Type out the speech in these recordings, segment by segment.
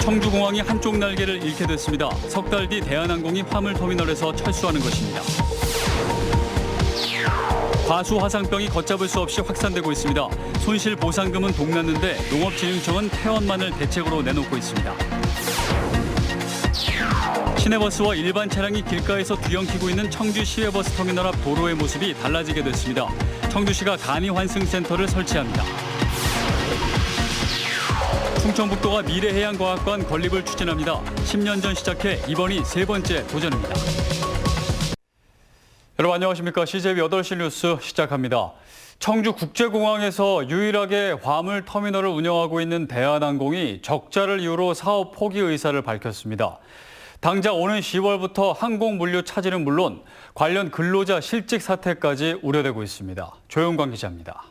청주공항이 한쪽 날개를 잃게 됐습니다. 석 달 뒤 대한항공이 화물터미널에서 철수하는 것입니다. 과수 화상병이 걷잡을 수 없이 확산되고 있습니다. 손실 보상금은 동났는데 농업진흥청은 폐원만을 대책으로 내놓고 있습니다. 시내버스와 일반 차량이 길가에서 뒤엉키고 있는 청주 시외버스 터미널 앞 도로의 모습이 달라지게 됐습니다. 청주시가 간이환승센터를 설치합니다. 충청북도가 미래해양과학관 건립을 추진합니다. 10년 전 시작해 이번이 세 번째 도전입니다. 여러분 안녕하십니까. CJB 8시 뉴스 시작합니다. 청주국제공항에서 유일하게 화물 터미널을 운영하고 있는 대한항공이 적자를 이유로 사업 포기 의사를 밝혔습니다. 당장 오는 10월부터 항공 물류 차질은 물론 관련 근로자 실직 사태까지 우려되고 있습니다. 조영광 기자입니다.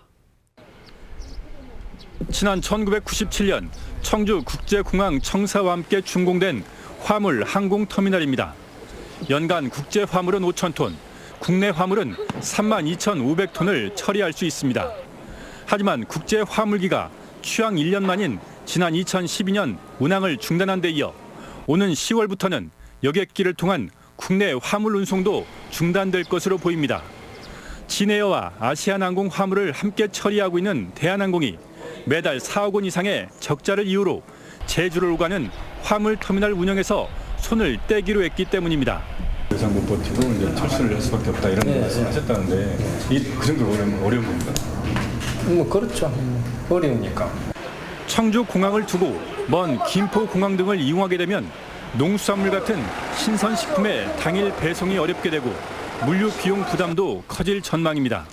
지난 1997년 청주국제공항 청사와 함께 준공된 화물 항공터미널입니다. 연간 국제 화물은 5,000톤, 국내 화물은 32,500톤을 처리할 수 있습니다. 하지만 국제 화물기가 취항 1년 만인 지난 2012년 운항을 중단한 데 이어 오는 10월부터는 여객기를 통한 국내 화물 운송도 중단될 것으로 보입니다. 진에어와 아시아나항공 화물을 함께 처리하고 있는 대한항공이 매달 4억 원 이상의 적자를 이유로 제주를 오가는 화물 터미널 운영에서 손을 떼기로 했기 때문입니다. 더 이상 못 버티고 이제 철수를 할 수밖에 없다 이런 말씀하셨다는데 그 정도로 어려운 겁니까? 그렇죠. 어려우니까. 청주 공항을 두고 먼 김포 공항 등을 이용하게 되면 농수산물 같은 신선식품의 당일 배송이 어렵게 되고 물류 비용 부담도 커질 전망입니다.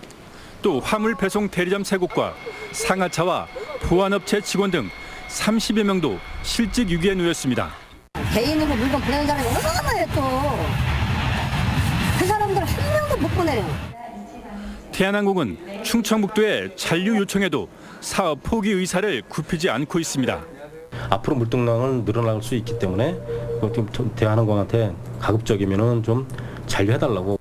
또 화물 배송 대리점 3곳과 상하차와 보안업체 직원 등 30여 명도 실직 위기에 놓였습니다. 개인으로 물건 보내는 사람이 얼마나 많아요 또. 그 사람들 한 명도 못 보내요. 대한항공은 충청북도에 잔류 요청에도 사업 포기 의사를 굽히지 않고 있습니다. 앞으로 물동량은 늘어날 수 있기 때문에 대한항공한테 가급적이면은 좀 잔류해달라고.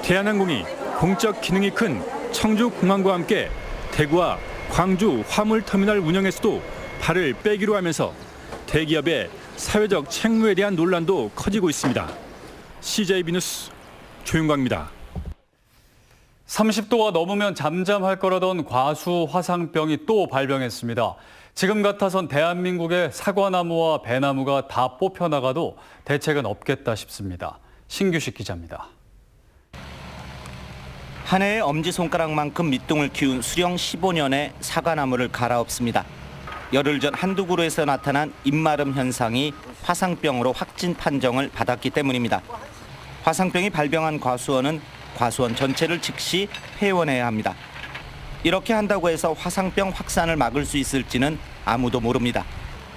대한항공이 공적 기능이 큰 청주공항과 함께 대구와 광주 화물터미널 운영에서도 발을 빼기로 하면서 대기업의 사회적 책무에 대한 논란도 커지고 있습니다. CJB 뉴스 조윤광입니다. 30도가 넘으면 잠잠할 거라던 과수 화상병이 또 발병했습니다. 지금 같아선 대한민국의 사과나무와 배나무가 다 뽑혀나가도 대책은 없겠다 싶습니다. 신규식 기자입니다. 한 해에 엄지손가락만큼 밑둥을 키운 수령 15년의 사과나무를 갈아엎습니다. 열흘 전 한두 그루에서 나타난 잎마름 현상이 화상병으로 확진 판정을 받았기 때문입니다. 화상병이 발병한 과수원은 과수원 전체를 즉시 폐원해야 합니다. 이렇게 한다고 해서 화상병 확산을 막을 수 있을지는 아무도 모릅니다.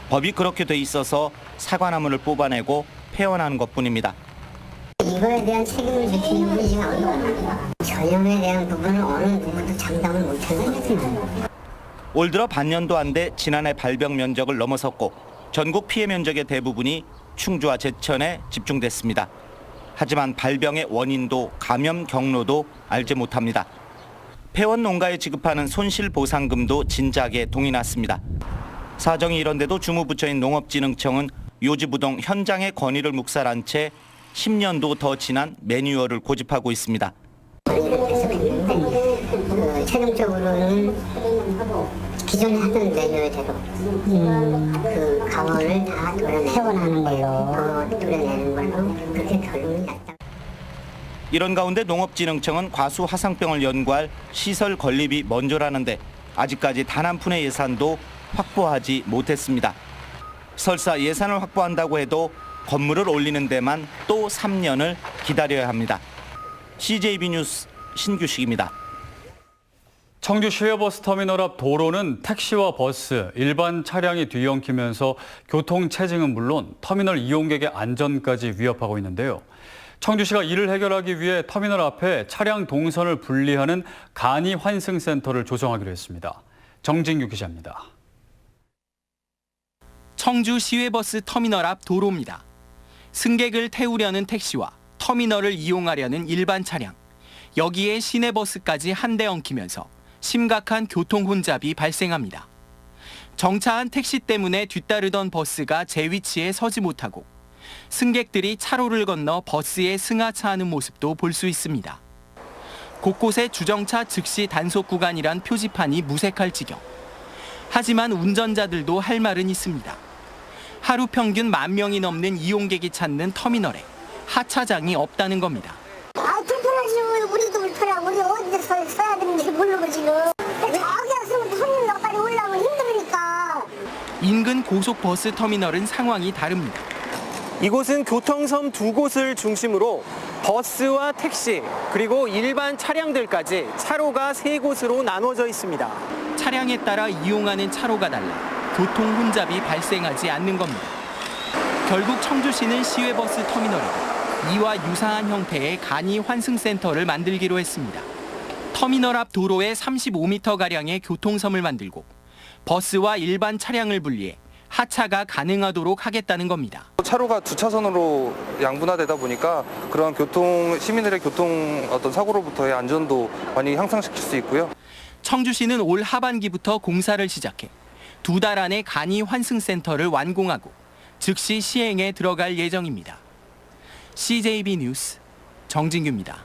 법이 그렇게 돼 있어서 사과나무를 뽑아내고 폐원하는 것뿐입니다. 이거에 대한 책임을 지키는 분이 지금 안 나옵니다. 전염에 대한 부분은 어느 누구도 장담을 못하는 거죠. 올 들어 반년도 안 돼 지난해 발병 면적을 넘어섰고 전국 피해 면적의 대부분이 충주와 제천에 집중됐습니다. 하지만 발병의 원인도 감염 경로도 알지 못합니다. 폐원 농가에 지급하는 손실보상금도 진작에 동이 났습니다. 사정이 이런데도 주무부처인 농업진흥청은 요지부동 현장의 건의를 묵살한 채 10년도 더 지난 매뉴얼을 고집하고 있습니다. 최종적으로는 기존에 하던 매뉴얼대로 그 강원을 다 폐원하는 걸로 도려내는 걸로 그렇게 결론이 났다. 이런 가운데 농업진흥청은 과수 화상병을 연구할 시설 건립이 먼저라는데 아직까지 단 한 푼의 예산도 확보하지 못했습니다. 설사 예산을 확보한다고 해도 건물을 올리는 데만 또 3년을 기다려야 합니다. CJB 뉴스 신규식입니다. 청주 시외버스 터미널 앞 도로는 택시와 버스, 일반 차량이 뒤엉키면서 교통체증은 물론 터미널 이용객의 안전까지 위협하고 있는데요. 청주시가 이를 해결하기 위해 터미널 앞에 차량 동선을 분리하는 간이환승센터를 조성하기로 했습니다. 정진규 기자입니다. 청주 시외버스 터미널 앞 도로입니다. 승객을 태우려는 택시와 터미널을 이용하려는 일반 차량, 여기에 시내버스까지 한데 엉키면서 심각한 교통 혼잡이 발생합니다. 정차한 택시 때문에 뒤따르던 버스가 제 위치에 서지 못하고 승객들이 차로를 건너 버스에 승하차하는 모습도 볼 수 있습니다. 곳곳에 주정차 즉시 단속 구간이란 표지판이 무색할 지경. 하지만 운전자들도 할 말은 있습니다. 하루 평균 10,000명이 넘는 이용객이 찾는 터미널에 하차장이 없다는 겁니다. 불편하지. 우리도 불편하고 우리 어디서 써야 되는지 모르고 지금. 저기 왔으면 손님도 빨리 올라오면 힘드니까. 인근 고속버스 터미널은 상황이 다릅니다. 이곳은 교통섬 2곳을 중심으로 버스와 택시 그리고 일반 차량들까지 차로가 3곳으로 나눠져 있습니다. 차량에 따라 이용하는 차로가 달라 교통 혼잡이 발생하지 않는 겁니다. 결국 청주시는 시외버스 터미널에도 이와 유사한 형태의 간이 환승센터를 만들기로 했습니다. 터미널 앞 도로에 35m가량의 교통섬을 만들고 버스와 일반 차량을 분리해 하차가 가능하도록 하겠다는 겁니다. 차로가 2차선으로 양분화되다 보니까 그런 시민들의 교통 사고로부터의 안전도 많이 향상시킬 수 있고요. 청주시는 올 하반기부터 공사를 시작해 2달 안에 간이 환승센터를 완공하고 즉시 시행에 들어갈 예정입니다. CJB 뉴스 정진규입니다.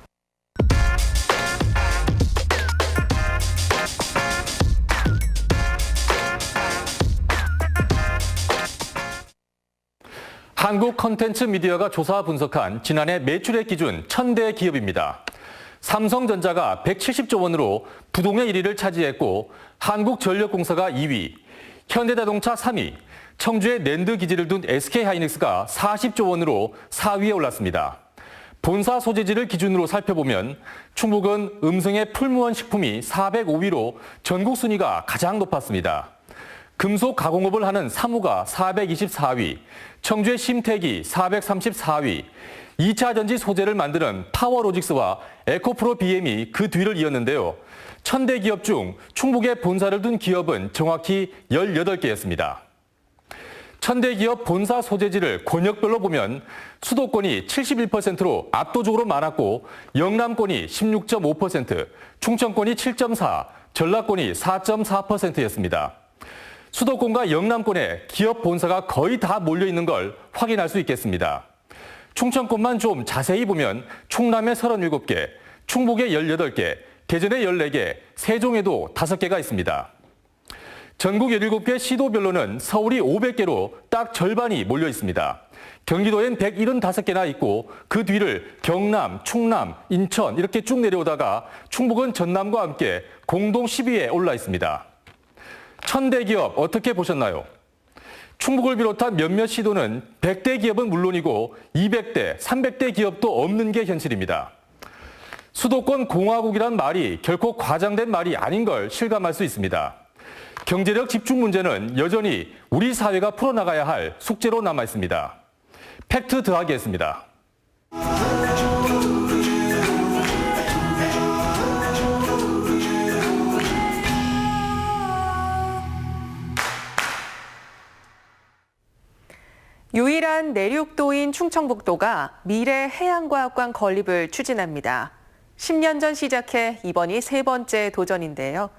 한국 컨텐츠 미디어가 조사 분석한 지난해 매출액 기준 1000대 기업입니다. 삼성전자가 170조 원으로 부동의 1위를 차지했고 한국전력공사가 2위, 현대자동차 3위, 청주에 랜드 기지를 둔 SK하이닉스가 40조 원으로 4위에 올랐습니다. 본사 소재지를 기준으로 살펴보면 충북은 음성의 풀무원 식품이 405위로 전국 순위가 가장 높았습니다. 금속 가공업을 하는 사무가 424위, 청주의 심택이 434위, 2차 전지 소재를 만드는 파워로직스와 에코프로 BM이 그 뒤를 이었는데요. 1000대 기업 중 충북에 본사를 둔 기업은 정확히 18개였습니다. 1000대 기업 본사 소재지를 권역별로 보면 수도권이 71%로 압도적으로 많았고 영남권이 16.5%, 충청권이 7.4%, 전라권이 4.4%였습니다. 수도권과 영남권에 기업 본사가 거의 다 몰려있는 걸 확인할 수 있겠습니다. 충청권만 좀 자세히 보면 충남에 37개, 충북에 18개, 대전에 14개, 세종에도 5개가 있습니다. 전국 17개 시도별로는 서울이 500개로 딱 절반이 몰려 있습니다. 경기도엔 175개나 있고 그 뒤를 경남, 충남, 인천 이렇게 쭉 내려오다가 충북은 전남과 함께 공동 10위에 올라 있습니다. 1000대 기업 어떻게 보셨나요? 충북을 비롯한 몇몇 시도는 100대 기업은 물론이고 200대, 300대 기업도 없는 게 현실입니다. 수도권 공화국이란 말이 결코 과장된 말이 아닌 걸 실감할 수 있습니다. 경제력 집중 문제는 여전히 우리 사회가 풀어나가야 할 숙제로 남아 있습니다. 팩트 더하기 했습니다. 유일한 내륙도인 충청북도가 미래해양과학관 건립을 추진합니다. 10년 전 시작해 이번이 3번째 도전인데요.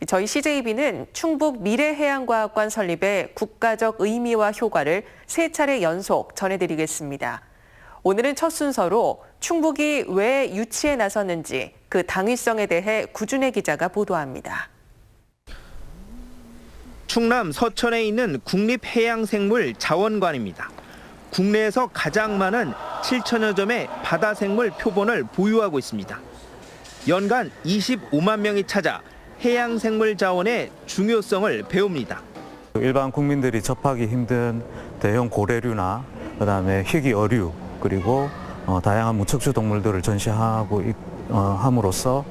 저희 CJB는 충북 미래해양과학관 설립의 국가적 의미와 효과를 3차례 연속 전해드리겠습니다. 오늘은 첫 순서로 충북이 왜 유치에 나섰는지 그 당위성에 대해 구준혜 기자가 보도합니다. 충남 서천에 있는 국립해양생물자원관입니다. 국내에서 가장 많은 7천여 점의 바다생물 표본을 보유하고 있습니다. 연간 25만 명이 찾아 해양생물 자원의 중요성을 배웁니다. 일반 국민들이 접하기 힘든 대형 고래류나 그다음에 희귀 어류 그리고 다양한 무척추 동물들을 전시하고 함으로써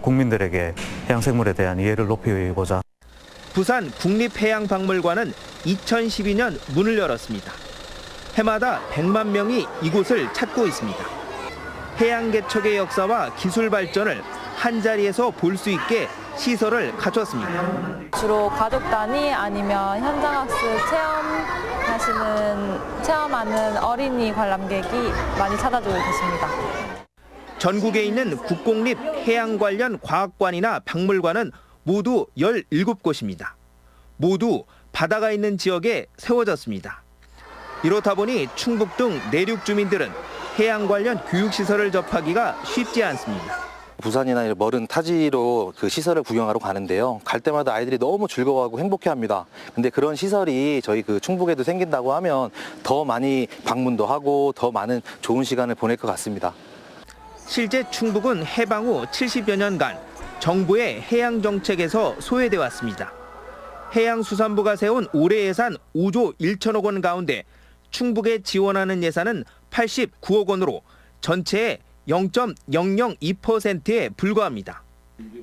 국민들에게 해양생물에 대한 이해를 높이고자. 부산 국립해양박물관은 2012년 문을 열었습니다. 해마다 100만 명이 이곳을 찾고 있습니다. 해양개척의 역사와 기술 발전을 한자리에서 볼 수 있게 시설을 갖췄습니다. 주로 가족 단위 아니면 현장학습 체험하는 어린이 관람객이 많이 찾아주고 계십니다. 전국에 있는 국공립 해양 관련 과학관이나 박물관은 모두 17곳입니다. 모두 바다가 있는 지역에 세워졌습니다. 이렇다 보니 충북 등 내륙 주민들은 해양 관련 교육시설을 접하기가 쉽지 않습니다. 부산이나 멀은 타지로 그 시설을 구경하러 가는데요. 갈 때마다 아이들이 너무 즐거워하고 행복해합니다. 근데 그런 시설이 저희 그 충북에도 생긴다고 하면 더 많이 방문도 하고 더 많은 좋은 시간을 보낼 것 같습니다. 실제 충북은 해방 후 70여 년간 정부의 해양 정책에서 소외돼 왔습니다. 해양수산부가 세운 올해 예산 5조 1천억 원 가운데 충북에 지원하는 예산은 89억 원으로 전체의 0.002%에 불과합니다.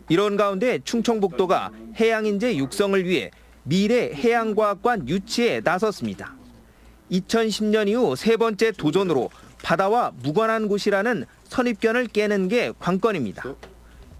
이런 가운데 충청북도가 해양인재 육성을 위해 미래 해양과학관 유치에 나섰습니다. 2010년 이후 세 번째 도전으로 바다와 무관한 곳이라는 선입견을 깨는 게 관건입니다.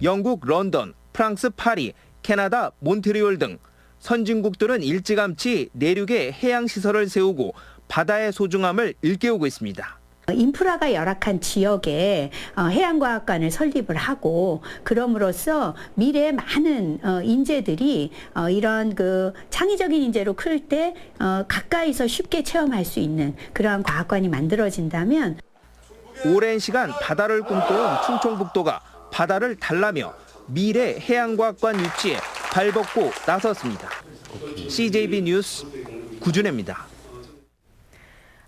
영국 런던, 프랑스 파리, 캐나다 몬트리올 등 선진국들은 일찌감치 내륙에 해양시설을 세우고 바다의 소중함을 일깨우고 있습니다. 인프라가 열악한 지역에 해양과학관을 설립을 하고 그럼으로써 미래에 많은 인재들이 이런 그 창의적인 인재로 클 때 가까이서 쉽게 체험할 수 있는 그러한 과학관이 만들어진다면 오랜 시간 바다를 꿈꿔온 충청북도가 바다를 달라며 미래 해양과학관 유치에 발벗고 나섰습니다. CJB 뉴스 구준혜입니다.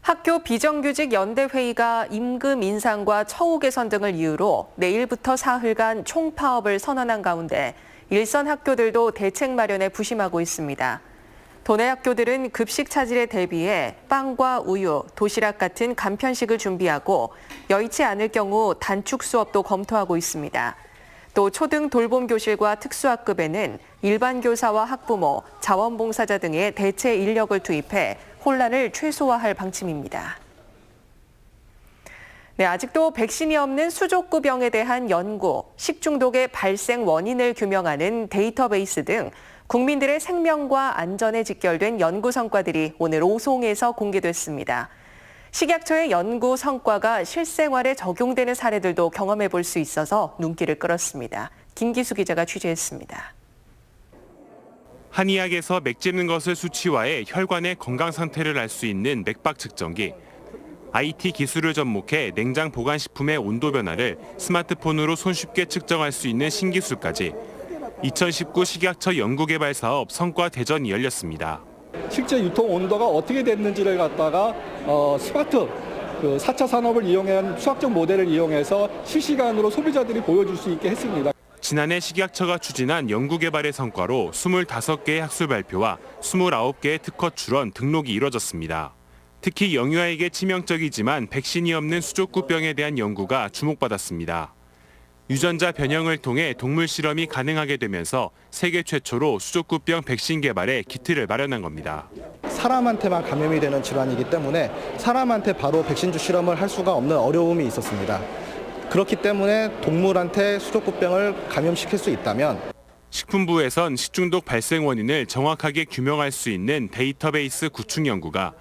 학교 비정규직 연대회의가 임금 인상과 처우 개선 등을 이유로 내일부터 사흘간 총파업을 선언한 가운데 일선 학교들도 대책 마련에 부심하고 있습니다. 도내 학교들은 급식 차질에 대비해 빵과 우유, 도시락 같은 간편식을 준비하고 여의치 않을 경우 단축 수업도 검토하고 있습니다. 또 초등 돌봄교실과 특수학급에는 일반 교사와 학부모, 자원봉사자 등의 대체 인력을 투입해 혼란을 최소화할 방침입니다. 네, 아직도 백신이 없는 수족구병에 대한 연구, 식중독의 발생 원인을 규명하는 데이터베이스 등 국민들의 생명과 안전에 직결된 연구 성과들이 오늘 오송에서 공개됐습니다. 식약처의 연구 성과가 실생활에 적용되는 사례들도 경험해 볼 수 있어서 눈길을 끌었습니다. 김기수 기자가 취재했습니다. 한의학에서 맥 짚는 것을 수치화해 혈관의 건강 상태를 알 수 있는 맥박 측정기, IT 기술을 접목해 냉장 보관식품의 온도 변화를 스마트폰으로 손쉽게 측정할 수 있는 신기술까지 2019 식약처 연구개발 사업 성과 대전이 열렸습니다. 실제 유통 온도가 어떻게 됐는지를 갖다가 스마트 4차 산업을 이용한 수학적 모델을 이용해서 실시간으로 소비자들이 보여줄 수 있게 했습니다. 지난해 식약처가 추진한 연구개발의 성과로 25개의 학술 발표와 29개의 특허 출원, 등록이 이뤄졌습니다. 특히 영유아에게 치명적이지만 백신이 없는 수족구병에 대한 연구가 주목받았습니다. 유전자 변형을 통해 동물 실험이 가능하게 되면서 세계 최초로 수족구병 백신 개발에 기틀을 마련한 겁니다. 사람한테만 감염이 되는 질환이기 때문에 사람한테 바로 백신주 실험을 할 수가 없는 어려움이 있었습니다. 그렇기 때문에 동물한테 수족구병을 감염시킬 수 있다면 식품부에선 식중독 발생 원인을 정확하게 규명할 수 있는 데이터베이스 구축 연구가,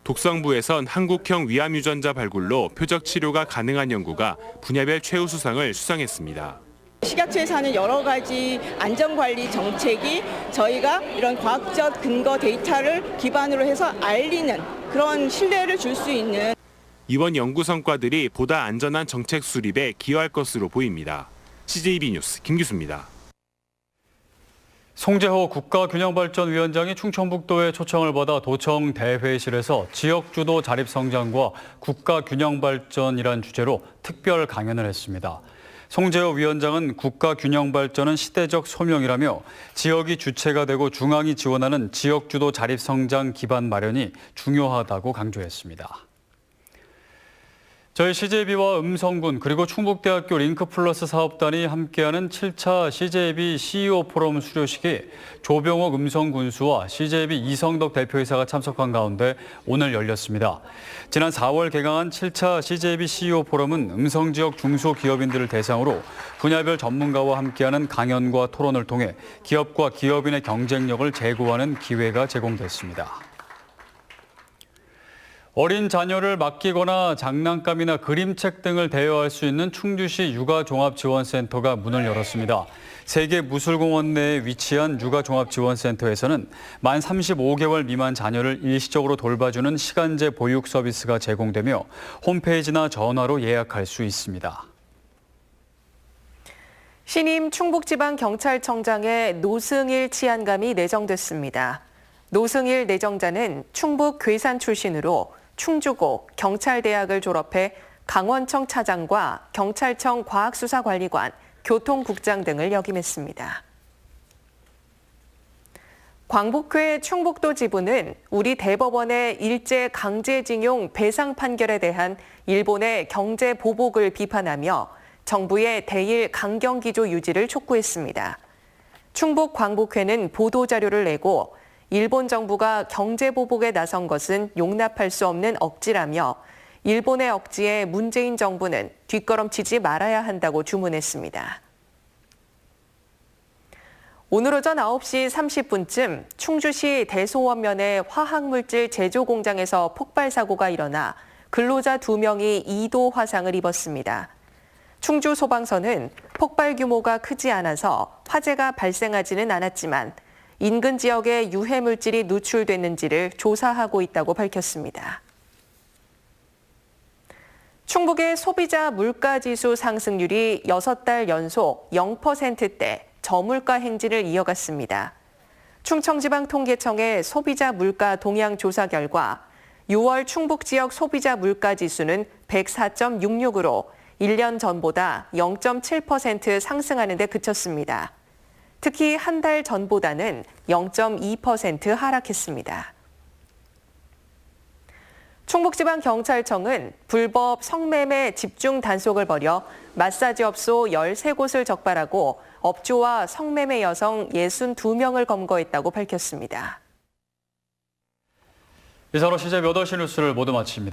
독성부에선 한국형 위암 유전자 발굴로 표적 치료가 가능한 연구가 분야별 최우수상을 수상했습니다. 식약처에서 하는 여러 가지 안전관리 정책이 저희가 이런 과학적 근거 데이터를 기반으로 해서 알리는 그런 신뢰를 줄 수 있는 이번 연구 성과들이 보다 안전한 정책 수립에 기여할 것으로 보입니다. CJB 뉴스 김기수입니다. 송재호 국가균형발전위원장이 충청북도의 초청을 받아 도청 대회실에서 지역주도 자립성장과 국가균형발전이란 주제로 특별 강연을 했습니다. 송재호 위원장은 국가균형발전은 시대적 소명이라며 지역이 주체가 되고 중앙이 지원하는 지역주도 자립성장 기반 마련이 중요하다고 강조했습니다. 저희 CJB와 음성군 그리고 충북대학교 링크플러스 사업단이 함께하는 7차 CJB CEO 포럼 수료식이 조병옥 음성군수와 CJB 이성덕 대표이사가 참석한 가운데 오늘 열렸습니다. 지난 4월 개강한 7차 CJB CEO 포럼은 음성지역 중소기업인들을 대상으로 분야별 전문가와 함께하는 강연과 토론을 통해 기업과 기업인의 경쟁력을 제고하는 기회가 제공됐습니다. 어린 자녀를 맡기거나 장난감이나 그림책 등을 대여할 수 있는 충주시 육아종합지원센터가 문을 열었습니다. 세계무술공원 내에 위치한 육아종합지원센터에서는 만 35개월 미만 자녀를 일시적으로 돌봐주는 시간제 보육 서비스가 제공되며 홈페이지나 전화로 예약할 수 있습니다. 신임 충북지방경찰청장에 노승일 치안감이 내정됐습니다. 노승일 내정자는 충북 괴산 출신으로 충주고 경찰대학을 졸업해 강원청 차장과 경찰청 과학수사관리관, 교통국장 등을 역임했습니다. 광복회 충북도 지부는 우리 대법원의 일제 강제징용 배상 판결에 대한 일본의 경제 보복을 비판하며 정부의 대일 강경기조 유지를 촉구했습니다. 충북 광복회는 보도자료를 내고 일본 정부가 경제 보복에 나선 것은 용납할 수 없는 억지라며 일본의 억지에 문재인 정부는 뒷걸음치지 말아야 한다고 주문했습니다. 오늘 오전 9시 30분쯤 충주시 대소원면의 화학물질 제조 공장에서 폭발 사고가 일어나 근로자 2명이 2도 화상을 입었습니다. 충주 소방서는 폭발 규모가 크지 않아서 화재가 발생하지는 않았지만 인근 지역에 유해 물질이 누출됐는지를 조사하고 있다고 밝혔습니다. 충북의 소비자 물가지수 상승률이 6달 연속 0%대 저물가 행진을 이어갔습니다. 충청지방통계청의 소비자 물가 동향 조사 결과 6월 충북 지역 소비자 물가지수는 104.66으로 1년 전보다 0.7% 상승하는 데 그쳤습니다. 특히 한 달 전보다는 0.2% 하락했습니다. 충북지방경찰청은 불법 성매매 집중 단속을 벌여 마사지 업소 13곳을 적발하고 업주와 성매매 여성 62명을 검거했다고 밝혔습니다. 이상으로 시제 8시 뉴스를 모두 마칩니다.